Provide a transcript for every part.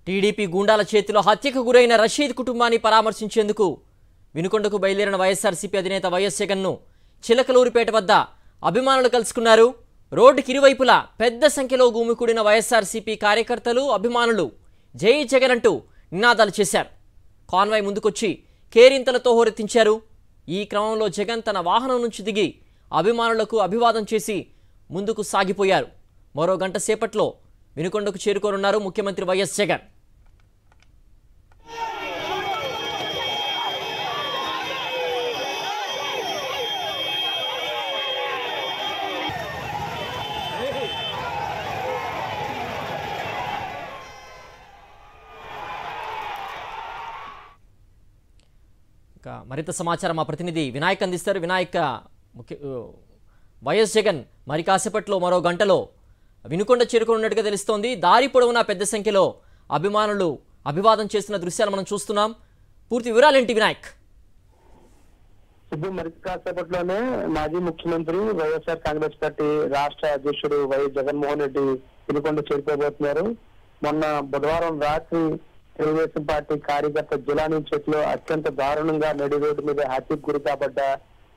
TDP గూండాల చేతిలో హత్యకు గురైన రషీద్ కుటుంబాన్ని పరామర్శించేందుకు వినుకొండకు బయలుదేరిన వైఎస్ఆర్సీపీ అధినేత వైఎస్ జగన్ను చిలకలూరిపేట వద్ద అభిమానులు కలుసుకున్నారు. రోడ్డుకి ఇరువైపులా పెద్ద సంఖ్యలో గుమికూడిన వైఎస్ఆర్సీపీ కార్యకర్తలు, అభిమానులు జై జగన్ అంటూ నినాదాలు చేశారు. కాన్వాయ్ ముందుకొచ్చి కేరింతలతో హోరెత్తించారు. ఈ క్రమంలో జగన్ తన వాహనం నుంచి దిగి అభిమానులకు అభివాదం చేసి ముందుకు సాగిపోయారు. మరో గంట సేపట్లో వినుకొండకు చేరుకోనున్నారు ముఖ్యమంత్రి వైఎస్ జగన్. మరింత సమాచారం మా ప్రతినిధి వినాయక్ అందిస్తారు. వినాయక్, వైఎస్ జగన్ మరి కాసేపట్లో మరో గంటలో వినుకొండ చేరుకున్నట్టుగా తెలుస్తోంది. దారి పొడవునా పెద్ద సంఖ్యలో అభిమానులు అభివాదం చేస్తున్న దృశ్యాలు మనం చూస్తున్నాం. పూర్తి వివరాలేంటి వినాయక్? మరి కాసేపట్లోనే మాజీ ముఖ్యమంత్రి వైఎస్ఆర్ కాంగ్రెస్ పార్టీ రాష్ట్ర అధ్యక్షుడు వైఎస్ జగన్మోహన్ రెడ్డి వినుకొండ చేరుకోబోతున్నారు. మొన్న బుధవారం రాత్రి తెలుగుదేశం పార్టీ కార్యకర్త జిలానీ చేతిలో అత్యంత దారుణంగా నడి రోడ్డు మీద హత్యకు గురి కాబడ్డ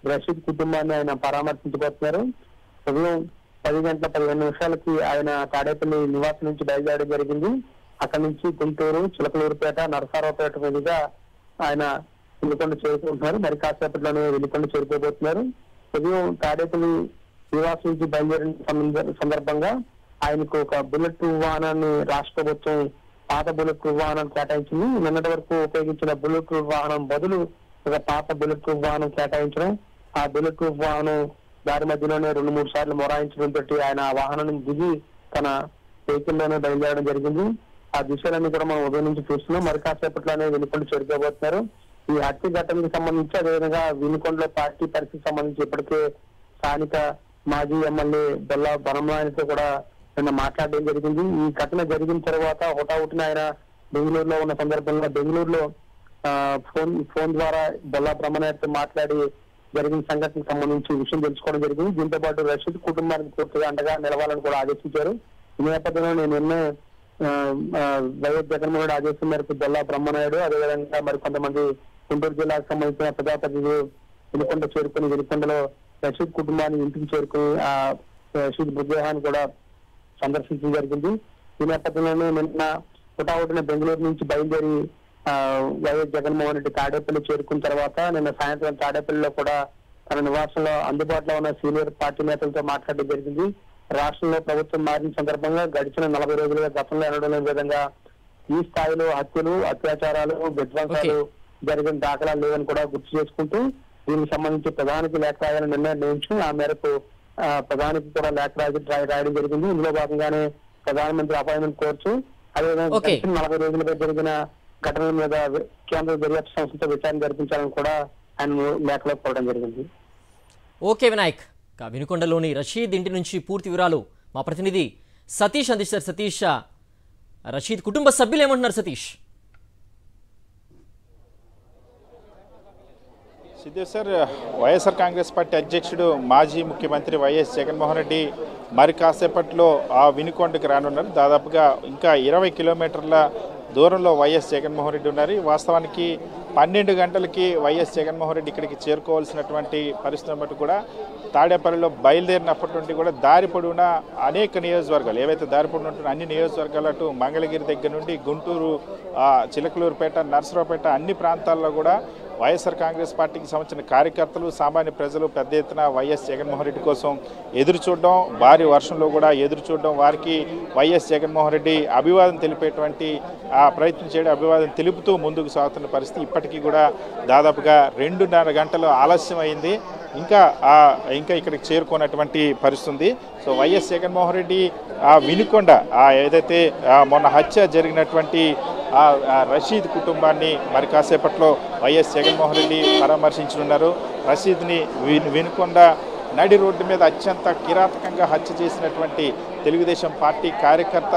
రషీద్ కుటుంబాన్ని ఆయన పరామర్శించబోతున్నారు. ఉదయం 10:15 ఆయన తాడేపల్లి నివాసం నుంచి బయలుదేరడం జరిగింది. అక్కడి నుంచి గుంటూరు, చిలకలూరుపేట, నరసారావుపేట మీదుగా ఆయన వినుకొండ చేరుకుంటున్నారు. మరి కాసేపట్లోనే వినుకొండ చేరుకోబోతున్నారు. ఉదయం తాడేపల్లి నివాసం నుంచి బయలుదేరిన సందర్భంగా ఆయనకు ఒక బుల్లెట్ వాహనాన్ని రాష్ట్ర ప్రభుత్వం పాత బుల్లెట్ ప్రూఫ్ వాహనం కేటాయించింది. నిన్నటి వరకు ఉపయోగించిన బుల్లెట్ ప్రూఫ్ వాహనం బదులు ఒక పాత బుల్లెట్ ప్రూఫ్ వాహనం కేటాయించడం, ఆ బుల్లెట్ ప్రూఫ్ వాహనం దారి మధ్యలోనే 2-3 సార్లు మొరాయించడంతో ఆయన ఆ వాహనం దిగి తన వెహికల్ లోనే బయలుదేరడం జరిగింది. ఆ దిశలన్నీ కూడా మనం ఉదయం నుంచి చూస్తున్నాం. మరి కాసేపట్లోనే వినుకొండ చేరుకోబోతున్నారు. ఈ హత్య ఘటనకు సంబంధించి, అదేవిధంగా వినుకొండలో పార్టీ పరిస్థితికి సంబంధించి ఇప్పటికే స్థానిక మాజీ ఎమ్మెల్యే బొల్లా బ్రహ్మనాయుడుతో కూడా నిన్న మాట్లాడడం జరిగింది. ఈ ఘటన జరిగిన తర్వాత హుటాహుటిన ఆయన బెంగళూరులో ఉన్న సందర్భంలో బెంగళూరులో ఫోన్ ద్వారా బొల్లా బ్రహ్మనాయుడుతో మాట్లాడి జరిగిన సంఘటనకు సంబంధించి విషయం తెలుసుకోవడం జరిగింది. దీంతో పాటు రషీద్ కుటుంబానికి పూర్తిగా అండగా నిలవాలని కూడా ఆదేశించారు. ఈ నేపథ్యంలో నిన్న వైఎస్ జగన్మోహన్ రెడ్డి ఆదేశం మేరకు బొల్లా బ్రహ్మనాయుడు, అదేవిధంగా మరి కొంతమంది గుంటూరు జిల్లాకు సంబంధించిన ప్రజాప్రతినిధులు వినుకొండ చేరుకుని వినుకొండలో రషీద్ కుటుంబాన్ని ఇంటికి చేరుకుని ఆ రషీద్ మృతదేహాన్ని కూడా సందర్శించడం జరిగింది. ఈ నేపథ్యంలోనే నిన్న హుటాహుటిన బెంగళూరు నుంచి బయలుదేరి వైఎస్ జగన్మోహన్ రెడ్డి తాడేపల్లి చేరుకున్న తర్వాత నిన్న సాయంత్రం తాడేపల్లిలో కూడా తన నివాసంలో అందుబాటులో ఉన్న సీనియర్ పార్టీ నేతలతో మాట్లాడడం జరిగింది. రాష్ట్రంలో ప్రభుత్వం మారిన సందర్భంగా గడిచిన 40 రోజులుగా గతంలో ఎన్నడూ లేని విధంగా ఈ స్థాయిలో హత్యలు, అత్యాచారాలు, విధ్వంసాలు జరిగిన దాఖలాలు లేవని కూడా గుర్తు చేసుకుంటూ దీనికి సంబంధించి ప్రధానికి లేఖ రాయాలని నిర్ణయించి ఆ మేరకు ప్రధానికి కూడా లేఖ రాయడం జరిగింది. ఇందులో భాగంగానే ప్రధానమంత్రి అపాయింట్మెంట్ కోర్చు, అదేవిధంగా 40 రోజులుగా జరిగిన ఘటనల మీద కేంద్ర దర్యాప్తు సంస్థతో విచారణ జరిపించాలని కూడా ఆయన లేఖలో కోరడం జరిగింది. ఓకే వినాయక్, వినుకొండలోని రషీద్ ఇంటి నుంచి పూర్తి వివరాలు మా ప్రతినిధి సతీష్ అందిస్తారు. సతీష్, రషీద్ కుటుంబ సభ్యులు ఏమంటున్నారు? సతీష్. సిద్ధేశ్వర్, వైఎస్ఆర్ కాంగ్రెస్ పార్టీ అధ్యక్షుడు మాజీ ముఖ్యమంత్రి వైఎస్ జగన్మోహన్ రెడ్డి మరి కాసేపట్లో ఆ వినుకొండకి రానున్నారు. దాదాపుగా ఇంకా 20 కిలోమీటర్ల దూరంలో వైఎస్ జగన్మోహన్ రెడ్డి ఉన్నారు. వాస్తవానికి 12 గంటలకి వైఎస్ జగన్మోహన్ రెడ్డి ఇక్కడికి చేరుకోవాల్సినటువంటి పరిస్థితులను బట్టి కూడా తాడేపల్లిలో బయలుదేరినప్పటి నుండి కూడా దారి పొడవునా అనేక నియోజకవర్గాలు, ఏవైతే దారి పొడవున ఉంటున్న అన్ని నియోజకవర్గాలు, అటు మంగళగిరి దగ్గర నుండి గుంటూరు, చిలకలూరుపేట, నరసరావుపేట అన్ని ప్రాంతాల్లో కూడా వైఎస్ఆర్ కాంగ్రెస్ పార్టీకి సంబంధించిన కార్యకర్తలు, సామాన్య ప్రజలు పెద్ద ఎత్తున వైఎస్ జగన్మోహన్ రెడ్డి కోసం ఎదురు చూడడం, భారీ వర్షంలో కూడా ఎదురు చూడడం, వారికి వైఎస్ జగన్మోహన్ రెడ్డి అభివాదం తెలిపేటువంటి ప్రయత్నం చేయడం, అభివాదం తెలుపుతూ ముందుకు సాగుతున్న పరిస్థితి. ఇప్పటికీ కూడా దాదాపుగా 2.5 గంటలు ఆలస్యం అయింది. ఇంకా ఇక్కడికి చేరుకున్నటువంటి పరిస్థితి ఉంది. సో వైఎస్ జగన్మోహన్ రెడ్డి వినుకొండ ఏదైతే మొన్న హత్య జరిగినటువంటి రషీద్ కుటుంబాన్ని మరి కాసేపట్లో వైఎస్ జగన్మోహన్ రెడ్డి పరామర్శించనున్నారు. రషీద్ని వినుకొండ నడి రోడ్డు మీద అత్యంత కిరాతకంగా హత్య చేసినటువంటి తెలుగుదేశం పార్టీ కార్యకర్త,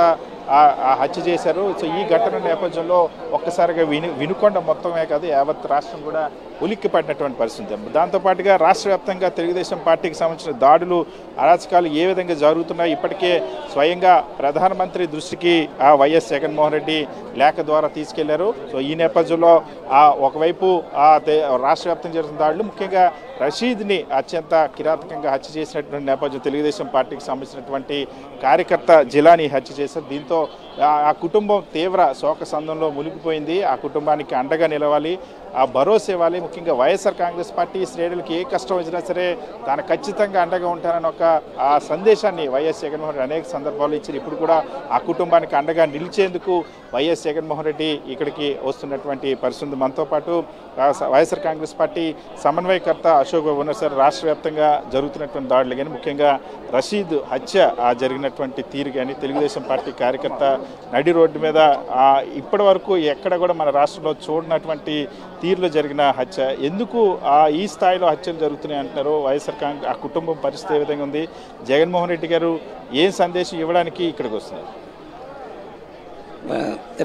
ఆ హత్య చేశారు. సో ఈ ఘటన నేపథ్యంలో ఒక్కసారిగా వినుకొండ మొత్తమే కాదు యావత్ రాష్ట్రం కూడా ఉలిక్కి పడినటువంటి పరిస్థితి. దాంతోపాటుగా రాష్ట్ర వ్యాప్తంగా తెలుగుదేశం పార్టీకి సంబంధించిన దాడులు అరాచకాలు ఏ విధంగా జరుగుతున్నాయి ఇప్పటికే స్వయంగా ప్రధానమంత్రి దృష్టికి ఆ వైఎస్ జగన్మోహన్ రెడ్డి లేఖ ద్వారా తీసుకెళ్లారు. సో ఈ నేపథ్యంలో ఒకవైపు రాష్ట్ర వ్యాప్తంగా జరుగుతున్న దాడులు, ముఖ్యంగా రషీద్ని అత్యంత కిరాతకంగా హత్య చేసినటువంటి నేపథ్యం తెలుగుదేశం పార్టీకి సంబంధించినటువంటి కార్యకర్త జిలానీ హత్య చేశారు. దీంతో ఆ కుటుంబం తీవ్ర శోక సందంలో మునిగిపోయింది. ఆ కుటుంబానికి అండగా నిలవాలి, ఆ భరోసా ఇవ్వాలి. ముఖ్యంగా వైఎస్ఆర్ కాంగ్రెస్ పార్టీ శ్రేణులకి ఏ కష్టం వచ్చినా సరే తాను ఖచ్చితంగా అండగా ఉంటానని ఒక ఆ సందేశాన్ని వైఎస్ జగన్మోహన్ రెడ్డి అనేక సందర్భాల్లో ఇచ్చారు. ఇప్పుడు కూడా ఆ కుటుంబానికి అండగా నిలిచేందుకు వైఎస్ జగన్మోహన్ రెడ్డి ఇక్కడికి వస్తున్నటువంటి పరిస్థితి. మనతో పాటు వైఎస్ఆర్ కాంగ్రెస్ పార్టీ సమన్వయకర్త అశోక్ బాబు ఉన్నారు. సార్, రాష్ట్ర వ్యాప్తంగా జరుగుతున్నటువంటి దాడులు కానీ, ముఖ్యంగా రషీద్ హత్య జరిగినటువంటి తీరు కానీ, తెలుగుదేశం పార్టీ కార్యకర్త నడి రోడ్డు మీద ఇప్పటి వరకు ఎక్కడ కూడా మన రాష్ట్రంలో చూడనటువంటి తీరులో జరిగిన హత్య, ఎందుకు ఈ స్థాయిలో హత్యలు జరుగుతున్నాయి అంటున్నారు? వైఎస్ఆర్ కాంగ్రెస్ ఆ కుటుంబం పరిస్థితి ఏ విధంగా ఉంది? జగన్మోహన్ రెడ్డి గారు ఏం సందేశం ఇవ్వడానికి ఇక్కడికి వస్తున్నారు?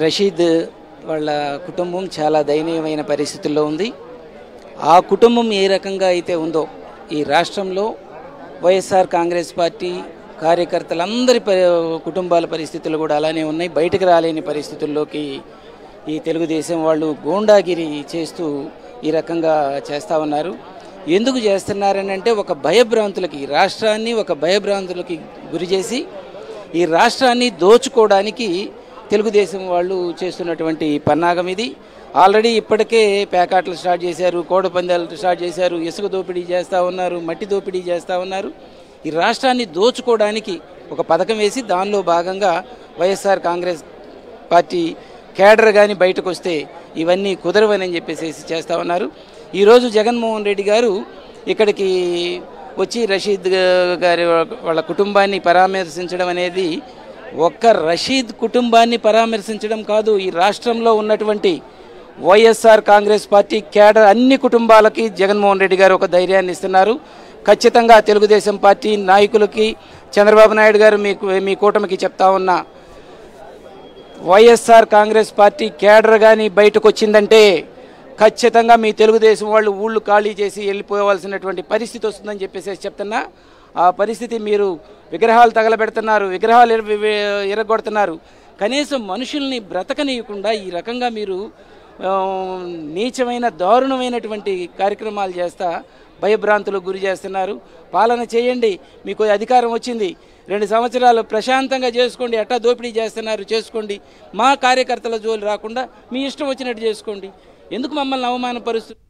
రషీద్ వాళ్ళ కుటుంబం చాలా దయనీయమైన పరిస్థితుల్లో ఉంది. ఆ కుటుంబం ఏ రకంగా అయితే ఉందో ఈ రాష్ట్రంలో వైఎస్ఆర్ కాంగ్రెస్ పార్టీ కార్యకర్తలందరి కుటుంబాల పరిస్థితులు కూడా అలానే ఉన్నాయి. బయటకు రాలేని పరిస్థితుల్లోకి ఈ తెలుగుదేశం వాళ్ళు గూండాగిరి చేస్తూ ఈ రకంగా చేస్తూ ఉన్నారు. ఎందుకు చేస్తున్నారని అంటే ఒక భయభ్రాంతులకి, రాష్ట్రాన్ని ఒక భయభ్రాంతులకి గురి చేసి ఈ రాష్ట్రాన్ని దోచుకోవడానికి తెలుగుదేశం వాళ్ళు చేస్తున్నటువంటి పన్నాగం ఇది. ఆల్రెడీ ఇప్పటికే పేకాట్లు స్టార్ట్ చేశారు, కోడి పందాలు స్టార్ట్ చేశారు, ఇసుక దోపిడీ చేస్తూ ఉన్నారు, మట్టి దోపిడీ చేస్తూ ఉన్నారు. ఈ రాష్ట్రాన్ని దోచుకోవడానికి ఒక పథకం వేసి దానిలో భాగంగా వైఎస్ఆర్ కాంగ్రెస్ పార్టీ కేడర్ కానీ బయటకు వస్తే ఇవన్నీ కుదరవని చెప్పేసి చేస్తూ ఉన్నారు. ఈరోజు జగన్మోహన్ రెడ్డి గారు ఇక్కడికి వచ్చి రషీద్ గారి వాళ్ళ కుటుంబాన్ని పరామర్శించడం అనేది ఒక్క రషీద్ కుటుంబాన్ని పరామర్శించడం కాదు, ఈ రాష్ట్రంలో ఉన్నటువంటి వైఎస్ఆర్ కాంగ్రెస్ పార్టీ కేడర్ అన్ని కుటుంబాలకి జగన్మోహన్ రెడ్డి గారు ఒక ధైర్యాన్ని ఇస్తున్నారు. ఖచ్చితంగా తెలుగుదేశం పార్టీ నాయకులకి, చంద్రబాబు నాయుడు గారు మీ కూటమికి చెప్తా ఉన్నా, వైఎస్ఆర్ కాంగ్రెస్ పార్టీ కేడర్ కానీ బయటకు వచ్చిందంటే ఖచ్చితంగా మీ తెలుగుదేశం వాళ్ళు ఊళ్ళు ఖాళీ చేసి వెళ్ళిపోవాల్సినటువంటి పరిస్థితి వస్తుందని చెప్పేసి చెప్తున్నా. ఆ పరిస్థితి మీరు విగ్రహాలు తగలబెడుతున్నారు, విగ్రహాలు ఎరగొడుతున్నారు, కనీసం మనుషుల్ని బ్రతకనీయకుండా ఈ రకంగా మీరు నీచమైన దారుణమైనటువంటి కార్యక్రమాలు చేస్తా భయభ్రాంతులకు గురి చేస్తున్నారు. పాలన చేయండి, మీకు అధికారం వచ్చింది, 2 సంవత్సరాలు ప్రశాంతంగా చేసుకోండి, ఎట్టా దోపిడీ చేస్తున్నారు చేసుకోండి, మా కార్యకర్తల జోలి రాకుండా మీ ఇష్టం వచ్చినట్టు చేసుకోండి, ఎందుకు మమ్మల్ని అవమానపరుస్తున్నారు?